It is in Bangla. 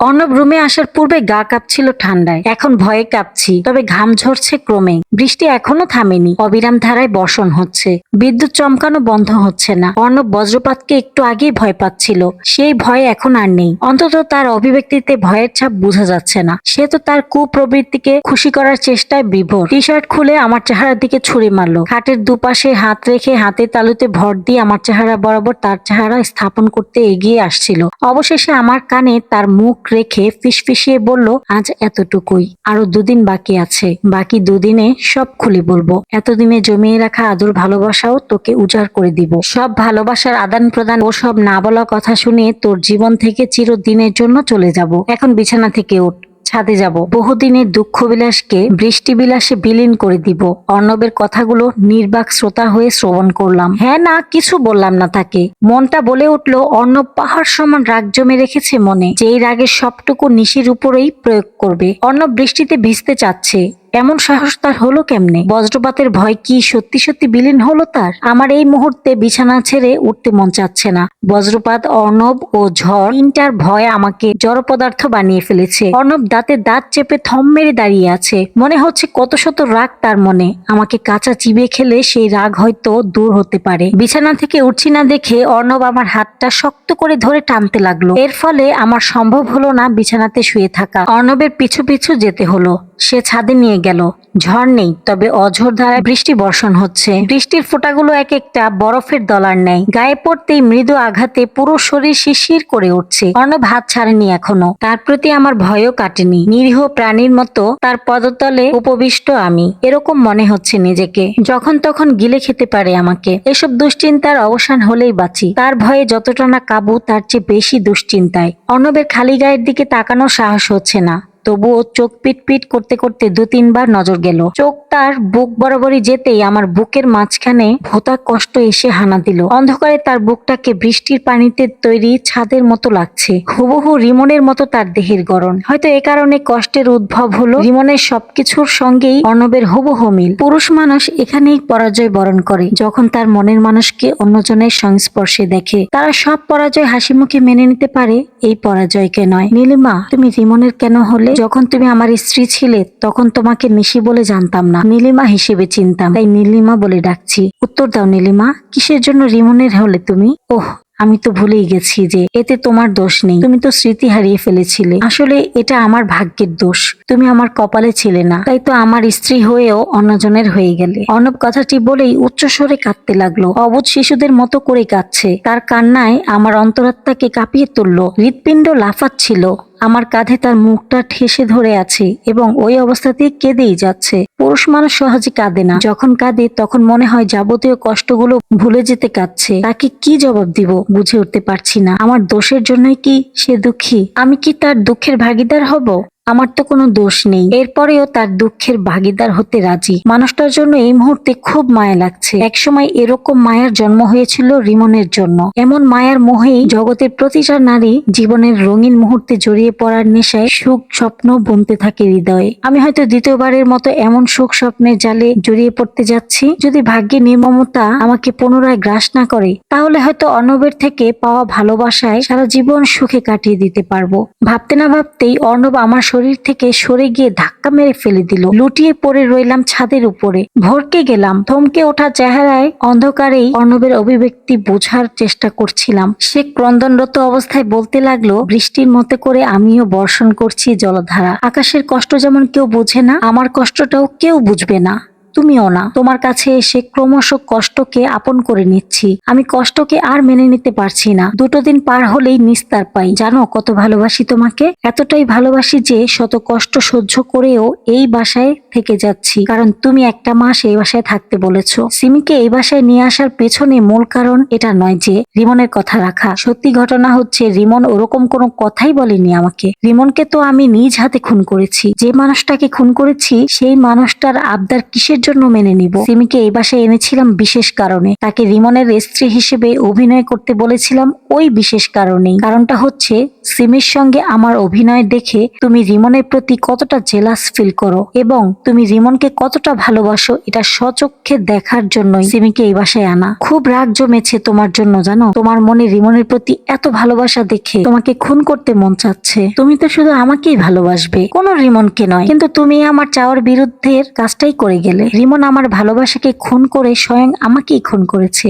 অর্ণব রুমে আসার পূর্বে গা কাঁপছিল ঠান্ডায়, এখন ভয়ে কাঁপছি। তবে ঘাম ঝরছে ক্রমে। বৃষ্টি এখনো থামেনি, অবিরাম ধারায় বর্ষণ হচ্ছে। বিদ্যুৎ চমকানো বন্ধ হচ্ছে না। অর্ণব বজ্রপাতকে একটু আগেই ভয় পাচ্ছিল, সেই ভয় এখন আর নেই। অন্তত তার অভিব্যক্তিতে ভয়ের ছাপ বোঝা যাচ্ছে না। সে তো তার কুপ্রবৃত্তিকে খুশি করার চেষ্টায় বিভোর। টি শার্ট খুলে আমার চেহারার দিকে ছুরি মারলো। খাটের দুপাশে হাত রেখে হাতের তালুতে ভর দিয়ে আমার চেহারা বরাবর তার চেহারা স্থাপন করতে এগিয়ে আসছিল। অবশেষে আমার কানে তার মুখ রেখে ফিসফিসিয়ে বলল, আজ এতটুকুই, আরো দুদিন বাকি আছে। বাকি দুদিনে সব খুলে বলবো। এতদিনে জমিয়ে রাখা আদর ভালোবাসাও তোকে উজাড় করে দিব। সব ভালোবাসার আদান প্রদান ও সব না বলা কথা শুনে তোর জীবন থেকে চিরদিনের জন্য চলে যাব। এখন বিছানা থেকে ওঠ, ছাদে যাব। বহুদিনের দুঃখ বিলাসকে বৃষ্টি বিলাসে বিলীন করে দিব। অর্ণবের কথাগুলো নির্বাক শ্রোতা হয়ে শ্রবণ করলাম। হ্যাঁ না কিছু বললাম না তাকে। মনটা বলে উঠল, অর্ণব পাহাড় সমান রাগ জমে রেখেছে মনে, যেই রাগের সবটুকু নিশির উপরেই প্রয়োগ করবে। অর্ণব বৃষ্টিতে ভিজতে চাচ্ছে, এমন সাহস তার হলো কেমনে? বজ্রপাতের ভয় কি সত্যি সত্যি বিলীন হলো তার? আমার এই মুহূর্তে বিছানা ছেড়ে উঠতে মন চাচ্ছে না। বজ্রপাত, অর্ণব ও ঝড় তিনটার ভয় আমাকে জড় পদার্থ বানিয়ে ফেলেছে। অর্ণব দাঁতে দাঁত চেপে থম মেরে দাঁড়িয়ে আছে। মনে হচ্ছে কত শত রাগ তার মনে। আমাকে কাঁচা চিবিয়ে খেলে সেই রাগ হয়তো দূর হতে পারে। বিছানা থেকে উঠছি না দেখে অর্ণব আমার হাতটা শক্ত করে ধরে টানতে লাগলো। এর ফলে আমার সম্ভব হলো না বিছানাতে শুয়ে থাকা। অর্ণবের পিছু পিছু যেতে হলো। সে ছাদে নিয়ে গেল। ঝড় নেই, তবে অঝোর ধারায় বৃষ্টি বর্ষণ হচ্ছে। বৃষ্টির ফোঁটাগুলো এক একটা বরফের দলার ন্যায়। গায়ে পড়তেই মৃদু আঘাতে পুরো শরীর শিরশির করে উঠছে। অর্ণব হাত ছাড়েনি এখনো। তার প্রতি আমার ভয়ও কাটেনি। নিরীহ প্রাণীর মতো তার পদতলে উপবিষ্ট আমি। এরকম মনে হচ্ছে নিজেকে, যখন তখন গিলে খেতে পারে আমাকে। এসব দুশ্চিন্তার অবসান হলেই বাঁচি। তার ভয়ে যতটা না কাবু, তার চেয়ে বেশি দুশ্চিন্তায়। অর্ণবের খালি গায়ের দিকে তাকানোর সাহস হচ্ছে না। তবুও চোখ পিট পিট করতে করতে দু তিনবার নজর গেল। চোখ তার বুক বরাবরই যেতেই আমার বুকের মাঝখানে ভোঁতা কষ্ট এসে হানা দিল। অন্ধকারে তার বুকটাকে বৃষ্টির পানিতে তৈরি ছাদের মতো লাগছে। হুবহু রিমনের মতো তার দেহের গড়ন। হয়তো এ কারণে কষ্টের উদ্ভব হলো। রিমনের সবকিছুর সঙ্গেই অর্ণবের হুবহু মিল। পুরুষ মানুষ এখানেই পরাজয় বরণ করে, যখন তার মনের মানুষকে অন্যজনের সংস্পর্শে দেখে। তারা সব পরাজয় হাসি মুখে মেনে নিতে পারে, এই পরাজয়কে নয়। নীলিমা, তুমি রিমনের কেন হলে? যখন তুমি আমার স্ত্রী ছিলে তখন তোমাকে নিশি বলে জানতাম না, নীলিমা হিসেবে চিনতাম, তাই নীলিমা বলে ডাকছি। উত্তর দাও নীলিমা, কিসের জন্য রিমনের হলে তুমি? ওহ, আমি তো ভুলেই গেছি যে এতে তোমার দোষ নেই। তুমি তো স্মৃতি হারিয়ে ফেলেছিলে। আসলে এটা আমার ভাগ্যের দোষ। তুমি আমার কপালে ছিলে না, তাই তো আমার স্ত্রী হয়েও অন্যজনের হয়ে গেলে। অর্ণব কথাটি বলেই উচ্চস্বরে কাঁদতে লাগলো। অবুঝ শিশুদের মতো করে কাঁদছে। তার কান্নায় আমার অন্তরাত্মাকে কাঁপিয়ে তুললো। হৃৎপিণ্ড লাফাচ্ছিল। আমার কাঁধে তার মুখটা ঠেসে ধরে আছে এবং ওই অবস্থাতেই কেঁদেই যাচ্ছে। পুরুষ মানুষ সহজে কাঁদে না। যখন কাঁদে তখন মনে হয় যাবতীয় কষ্টগুলো ভুলে যেতে কাঁদছে। তাকে কি জবাব দিব বুঝে উঠতে পারছি না। আমার দোষের জন্যই কি সে দুঃখী? আমি কি তার দুঃখের ভাগিদার হব? আমার তো কোনো দোষ নেই, এরপরেও তার দুঃখের ভাগিদার হতে রাজি। মানুষটার জন্য এই মুহূর্তে খুব মায়া লাগছে। একসময় এরকম মায়ার জন্ম হয়েছিল রিমনের জন্য। এমন মায়ার মোহেই জগতের প্রতিটা নারী জীবনের রঙিন মুহূর্তে জড়িয়ে পড়ার নেশায় সুখ স্বপ্ন বুনতে থাকে হৃদয়ে। আমি হয়তো দ্বিতীয়বারের মতো এমন সুখ স্বপ্নের জালে জড়িয়ে পড়তে যাচ্ছি। যদি ভাগ্যের নির্মমতা আমাকে পুনরায় গ্রাস না করে, তাহলে হয়তো অর্ণবের থেকে পাওয়া ভালোবাসায় সারা জীবন সুখে কাটিয়ে দিতে পারবো। ভাবতে না ভাবতেই অর্ণব আমার শরীর থেকে সরে গিয়ে ধাক্কা মেরে ফেলে দিল। লুটিয়ে পড়ে রইলাম ছাদের উপরে। ভরকে গেলাম। থমকে ওঠা চেহারায় অন্ধকারেই অর্ণবের অভিব্যক্তি বোঝার চেষ্টা করছিলাম। সে ক্রন্দনরত অবস্থায় বলতে লাগলো, বৃষ্টির মতো করে আমিও বর্ষণ করছি জলধারা। আকাশের কষ্ট যেমন কেউ বোঝে না, আমার কষ্টটাও কেউ বুঝবে না, তুমিও না। তোমার কাছে এসে ক্রমশ কষ্টকে আপন করে নিচ্ছি। আমি কষ্টকে আর মেনে নিতে পারছি না। দুটো দিন পার হলেই নিস্তার পাই। জানো কত ভালোবাসি তোমাকে। এতটাই ভালোবাসি যে শত কষ্ট সহ্য করেও এই বাসায় থেকে যাচ্ছি, কারণ তুমি একটা মাস এই বাসায় থাকতে বলেছো। সিমিকে এই বাসায় নিয়ে আসার পেছনে মূল কারণ এটা নয় যে রিমনের কথা রাখা। সত্যি ঘটনা হচ্ছে রিমন ওরকম কোনো কথাই বলেনি আমাকে। রিমনকে তো আমি নিজ হাতে খুন করেছি। যে মানুষটাকে খুন করেছি সেই মানুষটার আবদার কিসের জন্য মেনে নিব? সিমিকে এই বাসায় এনেছিলাম বিশেষ কারণে, তাকে রিমনের স্ত্রী হিসেবে অভিনয় করতে বলেছিলাম ওই বিশেষ কারণেই। কারণটা হচ্ছে সিমির সঙ্গে আমার অভিনয় দেখে তুমি রিমনের প্রতি কতটা জেলাস ফিল করো এবং তুমি রিমনকে কতটা ভালোবাসো এটা স্বচক্ষে দেখার জন্যই সিমিকে এই বাসায় আনা। খুব রাগ জমেছে তোমার জন্য জানো, তোমার মনে রিমনের প্রতি এত ভালোবাসা দেখে তোমাকে খুন করতে মন চাচ্ছে। তুমি তো শুধু আমাকেই ভালোবাসবে, কোনো রিমনকে নয়, কিন্তু তুমি আমার চাওয়ার বিরুদ্ধের কাজটাই করে গেলে। রিমন আমার ভালোবাসাকে খুন করে স্বয়ং আমাকেই খুন করেছে।